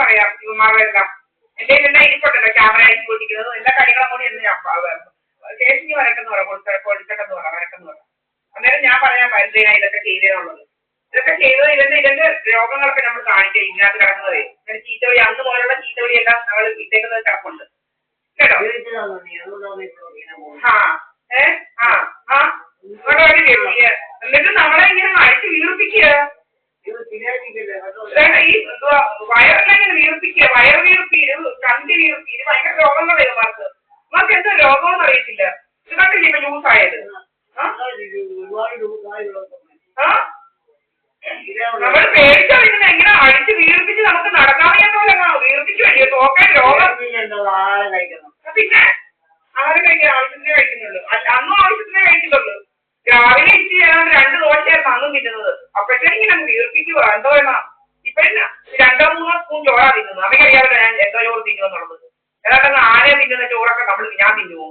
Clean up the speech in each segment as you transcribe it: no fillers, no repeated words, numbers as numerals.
പറയാം ഇവന്മാരുടെ എല്ലാം. എന്റെ എല്ലാം ഇരിപ്പുണ്ടല്ലോ ക്യാമറ ആയിട്ട് കൊടുക്കുന്നത് എല്ലാ കാര്യങ്ങളും കൂടി എന്ന് ഞാൻ ചേച്ചി വരക്കെന്ന് പറയാം, കൊടുക്കട്ടെന്ന് പറയാം, വരക്കെന്ന് പറയാം. അന്നേരം ഞാൻ പറയാൻ എന്തിനാ ഇതൊക്കെ ചെയ്തതെന്നുള്ളത്. ഇതൊക്കെ ചെയ്തത് ഇതിന്റെ രോഗങ്ങളൊക്കെ നമ്മൾ കാണിക്കുക ഇതിനകത്ത് കിടക്കുന്നതേ. ചീത്തവഴി അന്ന് പോലുള്ള ചീത്തവഴി എല്ലാം നമ്മൾ ഇട്ടേക്കുന്നത് കിടപ്പുണ്ട് കേട്ടോ. എന്നിട്ട് നമ്മളെ ഇങ്ങനെ അടിച്ച് വീർപ്പിക്കുക. ഈ വയറെല്ലാം ഇങ്ങനെ വീർപ്പിക്കുക, വയർ വീർപ്പി, കണ്ടി വീർപ്പി, ഇത് ഭയങ്കര രോഗങ്ങളാണ് ഇവർക്ക്. ഇവർക്ക് എന്തോ രോഗമെന്ന് അറിയത്തില്ല. ഇത് കണ്ടില്ലേ ഇപ്പൊ ന്യൂസ് ആയത്? നമ്മൾ പേടിച്ചാ ഇതിനെ എങ്ങനെ അടിച്ച് വീർപ്പിച്ച് നമുക്ക് നടക്കാൻ വയ്യാത്തോലെ വീർപ്പിച്ച് കഴിയും. നോക്കാൻ രോഗം പിന്നെ ആരും കഴിക്കാൻ ആവശ്യത്തിനേ കഴിക്കുന്നുള്ളൂ. അന്നും ആവശ്യത്തിനേ കഴിക്കുന്നുള്ളൂ. രാവിലെ ഇച്ചി ഏതാണ്ട് 2 ദോശയായിരുന്നു അന്നും തിന്നുന്നത്. അപ്പോഴത്തേക്കും ഇങ്ങനെ വീർപ്പിക്കുക എന്തോ വേണം. ഇപ്പഴും 2-3 സ്പൂൺ ചോറാ തിന്നുന്നത്. അമ്മയ്ക്കറിയാമല്ലോ ഞാൻ എന്തോ ചോറ് തിന്നുമെന്നുള്ളത്. ഏതാണ്ട് ആനയെ തിന്നുന്ന ചോറൊക്കെ ഞാൻ തിന്നുമോ?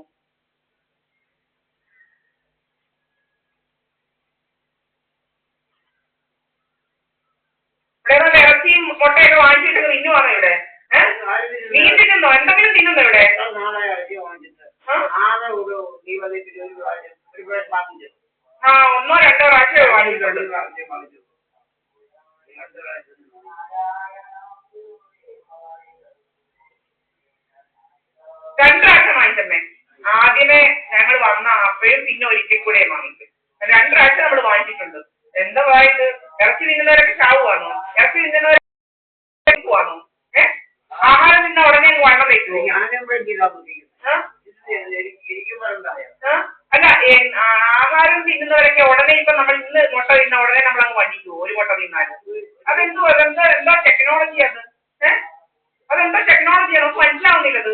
ഇവിടെ ഇറച്ചിയും മുട്ടയൊക്കെ വാങ്ങിച്ചിട്ട് തിന്നുവാണോ ഇവിടെ? മീൻ തിന്നുന്നോ? എന്തെങ്കിലും തിന്നുന്നോ ഇവിടെ? 1-2 പ്രാവശ്യം വാങ്ങിച്ചിട്ടുണ്ട്. 2 പ്രാവശ്യം വാങ്ങിച്ചമ്മേ. ആദ്യമേ ഞങ്ങൾ വന്ന അപ്പയും പിന്നെ ഒരിക്കൽ കൂടെ വാങ്ങിക്കും. 2 പ്രാവശ്യം നമ്മൾ വാങ്ങിച്ചിട്ടുണ്ട്. എന്താ ഇത്? ഇറച്ചി തിന്നുന്നവരൊക്കെ ചാവുവാണോ? ഇറച്ചി തിന്നുന്നവരാണോ? ആഹാരം തിന്ന ഉടനെ വണ്ണം വെക്കുമോ? അല്ല, ആഹാരം തിന്നുന്നവരൊക്കെ ഉടനെ ഇപ്പൊ നമ്മൾ ഇന്ന് മുട്ട തിന്ന ഉടനെ നമ്മൾ അങ്ങ് വണ്ടിക്കുവോ? ഒരു മുട്ട തിന്നാലും അതെന്തോ എന്താ ടെക്നോളജി അത്? അതെന്താ ടെക്നോളജിയാണ്? നമുക്ക് മനസ്സിലാവുന്നില്ലത്.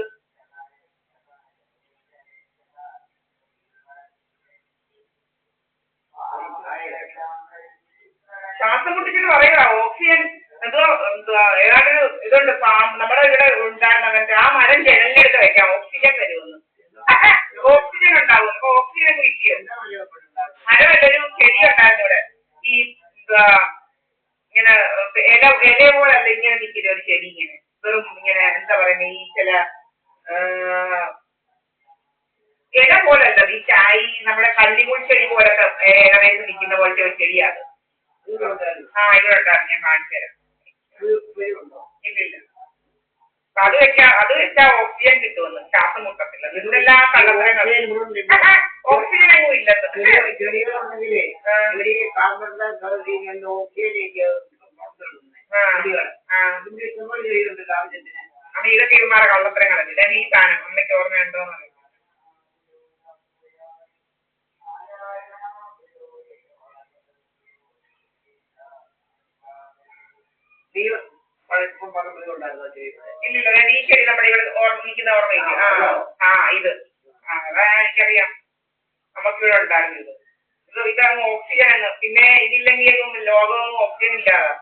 ശ്വാസം മുട്ടിച്ചിട്ട് പറയുക ഓക്സിജൻ ഏതാണ്ട് ഇതുണ്ട്. നമ്മുടെ ഇവിടെ ഉണ്ടായിരുന്ന അങ്ങനത്തെ ആ മരം ജനലിനെടുത്ത് വെക്കാം, ഓക്സിജൻ വരുമെന്ന്. ഓക്സിജൻ ഉണ്ടാവും. അപ്പൊ ഓക്സിജൻ ഇല്ലയോ? മരമല്ലൊരു ചെടി ഉണ്ടായിരുന്നു ഇവിടെ. ഈ ഇങ്ങനെ ഇല പോലല്ല ഇങ്ങനെ നിൽക്കില്ല ഒരു ചെടി, ഇങ്ങനെ വെറും ഇങ്ങനെ എന്താ പറയുന്നത്, ഈ ചില ഇല പോലല്ല, ഈ ചായ നമ്മുടെ കല്ലിമുൾ ചെടി പോലൊക്കെ ഏകദേശം നിൽക്കുന്ന പോലത്തെ ഒരു ചെടിയാണ്. ഇവിടെ ഉണ്ടായിരുന്നു, ഞാൻ കാണിച്ചു തരാം. ഇല്ലില്ല, അത് വെച്ചാ ഓക്സിജൻ കിട്ടുമെന്ന്. ശ്വാസം മുട്ടത്തില്ല. ഇതെല്ലാം കള്ളത്തരങ്ങൾ. ഓക്സിജൻ ഒന്നും ഇല്ലെന്ന്. അമ്മ ഇതൊക്കെ ഇവന്മാരെ കള്ളത്തരങ്ങളല്ലേ? ഈ സാധനം അമ്മയ്ക്ക് ഓർമ്മയുണ്ടോന്ന് അറിയാം. ഇല്ലില്ല, ഈ ചെടി നമ്മുടെ ഇവിടെ നിൽക്കുന്ന ഓർമ്മയില്ല. ഇത് അതാ എനിക്കറിയാം, നമുക്കിവിടെ ഉണ്ടായിരുന്നു ഇത്. ഇതങ്ങ് ഓക്സിജൻ അങ്ങ്. പിന്നെ ഇതില്ലെങ്കിൽ ലോകവും ഓക്സിജൻ ഇല്ലാതെ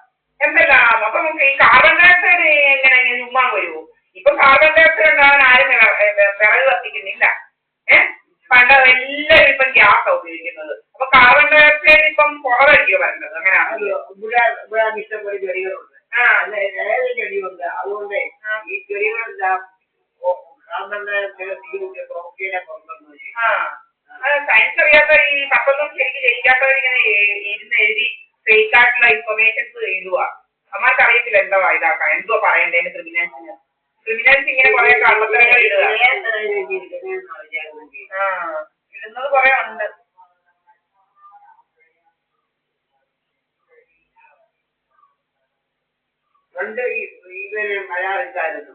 എന്തെല്ലാം. അപ്പൊ നമുക്ക് ഈ കാർബൺ ഡയോക്സൈഡ് എങ്ങനെ ചുമ്മാ വരുമോ? ഇപ്പൊ കാർബൺ ഡയോക്സൈഡ് ഉണ്ടാകാൻ ആരും വിറക് കത്തിക്കുന്നില്ല. പണ്ട് എല്ലാവരും ഇപ്പം ഗ്യാസാ ഉപയോഗിക്കുന്നത്. അപ്പൊ കാർബൺ ഡയോക്സൈഡ് ഇപ്പം കുറവല്ലയോ വരുന്നത്? അങ്ങനെയാണല്ലോ. ഇഷ്ടംപോലെ ചെടികളുണ്ട്, ചെടിയുണ്ട്. അതുകൊണ്ട് ഈ ചെടികളെല്ലാം സയൻസ് അറിയാത്ത ഈ പത്തൊന്നും ശരിക്കും ജയിക്കാത്തവരിങ്ങനെ എഴുതി ഫേക്ക് ആയിട്ടുള്ള ഇൻഫർമേഷൻസ് എഴുതുക. അമ്മക്ക് അറിയത്തില്ല എന്താ ഇതാക്കാം, എന്തോ പറയണ്ടേന്ന്. ക്രിമിനൽസ് ഇങ്ങനെ കുറെ കള്ളത്തരങ്ങൾ ഇടുക. ഇടുന്നത് കുറെ ഉണ്ട്. മലയാളിക്കായിരുന്നു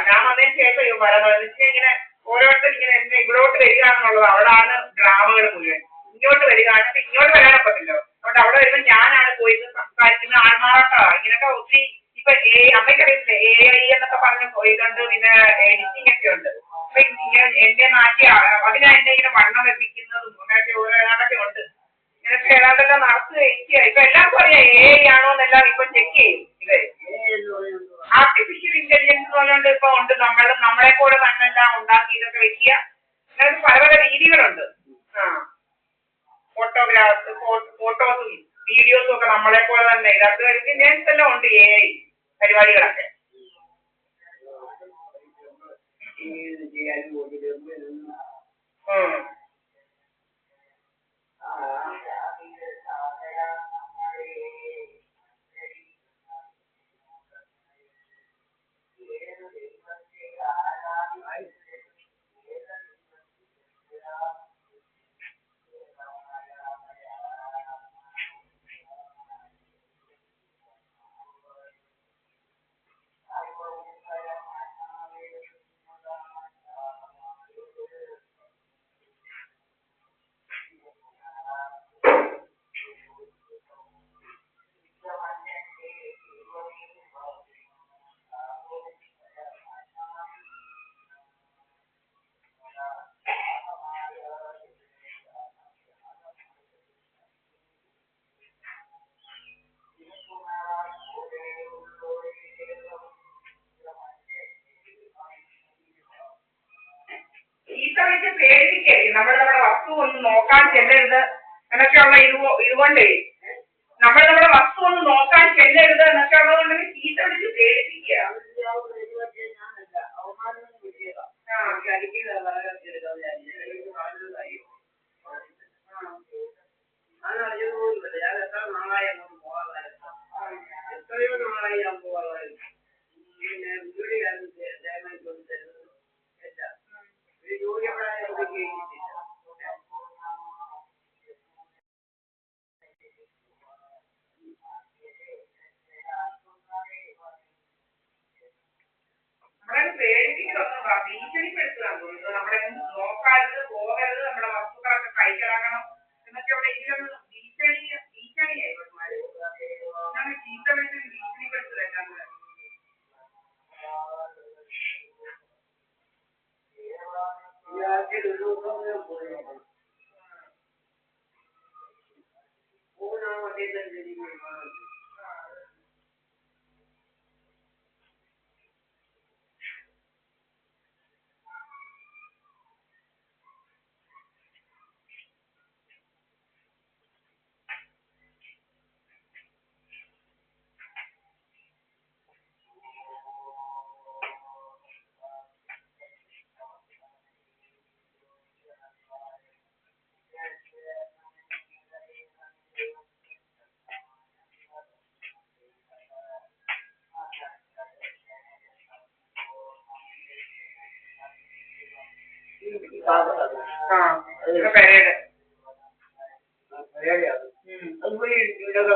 ഞാൻ വന്നതിന് ശേഷം വരാൻ ഇങ്ങനെ ഓരോരുത്തർ ഇങ്ങനെ എന്നെ ഇവിടോട്ട് വരികയാണെന്നുള്ളത്. അവിടാണ് ഡ്രാമകൾ മുഴുവൻ. ഇങ്ങോട്ട് വരികയാണെങ്കിൽ ഇങ്ങോട്ട് വരാനൊക്കത്തില്ലോ. അതുകൊണ്ട് അവിടെ വരുമ്പോൾ ഞാനാണ് പോയിട്ട് സംസാരിക്കുന്ന ആൾമാറാട്ടാ. ഇങ്ങനെയൊക്കെ ഒത്തിരി ഇപ്പൊ അമ്മയ്ക്കറിയത്തില്ലേ AI എന്നൊക്കെ പറഞ്ഞ് പോയിട്ടുണ്ട്. പിന്നെ എഡിറ്റിംഗ് ഒക്കെ ഉണ്ട്. അപ്പൊ എന്നെ മാറ്റി അതിനാ എന്നെ ഇങ്ങനെ വണ്ണം വെപ്പിക്കുന്നതും അങ്ങനെയൊക്കെ ഓരോ ഏതാണ്ടൊക്കെ ഉണ്ട്. ഇങ്ങനൊക്കെ ഏതാണ്ടെല്ലാം നടത്തുക. ഇപ്പൊ എല്ലാവർക്കും അറിയാം AI ആണോന്നെല്ലാം ഇപ്പൊ ചെക്ക് ചെയ്യും. ഇവര് ആർട്ടിഫിഷ്യൽ ഇന്റലിജൻസ് എന്ന് പറഞ്ഞുകൊണ്ട് ഇപ്പൊ ഉണ്ട്. നമ്മളെ പോലെ തന്നെല്ലാം ഉണ്ടാക്കി ഇതൊക്കെ വെക്കുക. അങ്ങനത്തെ പല പല രീതികളുണ്ട്. ഫോട്ടോസും വീഡിയോസും ഒക്കെ നമ്മളെ പോലെ തന്നെ ഇതിനകത്ത് ഇങ്ങനത്തെ എല്ലാം ഉണ്ട് പരിപാടികളൊക്കെ. ഈശ്വരയ്ക്ക് പേടിപ്പിക്കായിരിക്കും നമ്മുടെ വസ്തു ഒന്ന് നോക്കാൻ ചെല്ലരുത് എന്നൊക്കെയുള്ള ഇതുകൊണ്ടേ നമ്മുടെ വസ്തു ഒന്ന് നോക്കാൻ ചെല്ലരുത് എന്നൊക്കെ ഉള്ളതുകൊണ്ട് ചീത്ത വിളിച്ച് പേടിപ്പിക്കുക. എത്രയോ നാളായി ഞാൻ പോകാതായിരുന്നു. പിന്നെ ജോലി നമ്മളെ പേടിപ്പിക്കുന്നൊന്നും ഭീഷണിപ്പെടുത്തുകയാണ് തോന്നുന്നത്. നമ്മളെ നോക്കാരുത്, പോകരുത്, നമ്മുടെ വസ്തുക്കളൊക്കെ കൈക്കലാക്കണം എന്നൊക്കെ അവിടെ ഇതിലൊന്ന് ഭീഷണിയായി ഇവന്മാര്. അങ്ങനെ ചീത്ത വിളിച്ച് ഭീഷണിപ്പെടുത്തുകയെല്ലാം കൂടെ.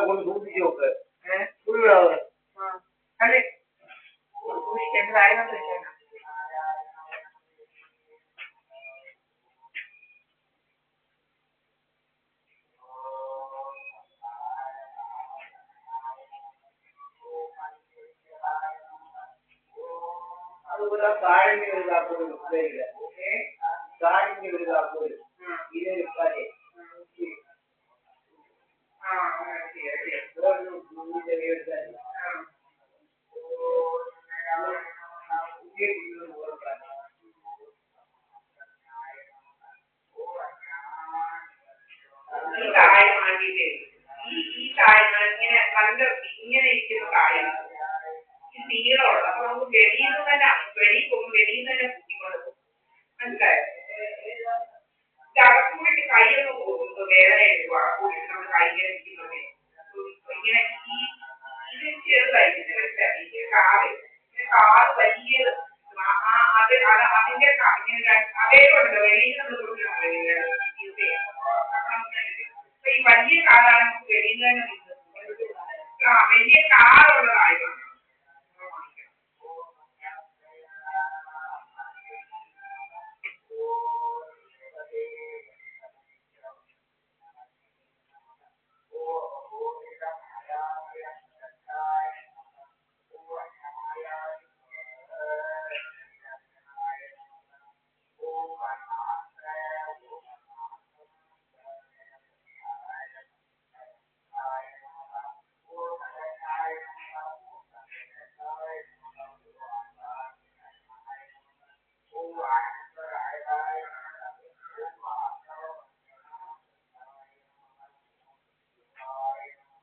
കൊണ്ട് സൂക്ഷിച്ചു നോക്ക്. അതെ സൂക്ഷിക്കേണ്ട കാര്യങ്ങൾ സൂക്ഷിക്കണം. അതുപോലെ താഴ്ന്ന ഒരു കാപ്പോലും താഴ്ന്ന ഒരു കാപ്പോലും ഇതേ കാര്യം ഈ കായം വാങ്ങിയിട്ടേ ഈ കായങ്ങൾ ഇങ്ങനെ നല്ല ഇങ്ങനെ ഇരിക്കുന്ന കായം ഈ നീളമുള്ള അപ്പൊ നമുക്ക് വെളിയിൽ നിന്ന് തന്നെ വെളിയിൽ പോകും, വെളിയിൽ നിന്ന് തന്നെ കുത്തിക്കൊണ്ട് പോകും. മനസ്സിലായോ? അകത്തൂടിട്ട് കൈയൊക്കെ പോകുമ്പോ വേദന എടുക്കും. അകത്തൂടിട്ട് നമ്മൾ കൈ ഇങ്ങനെ ഇരിക്കുന്നതേ ഇങ്ങനെ ഇത് ചെറുതായിരിക്കും. മനസ്സിലായി? ഇതിന്റെ കാല് വലിയത് അതിന്റെ ഇങ്ങനെ അതേപോലുണ്ടോ വെളിയിൽ നമ്മൾ യൂസ് ചെയ്യാം. അപ്പൊ ഈ വലിയ കാലാണ് നമുക്ക് വെളിയിൽ തന്നെ വലിയ കാറുള്ള കായമാണ്.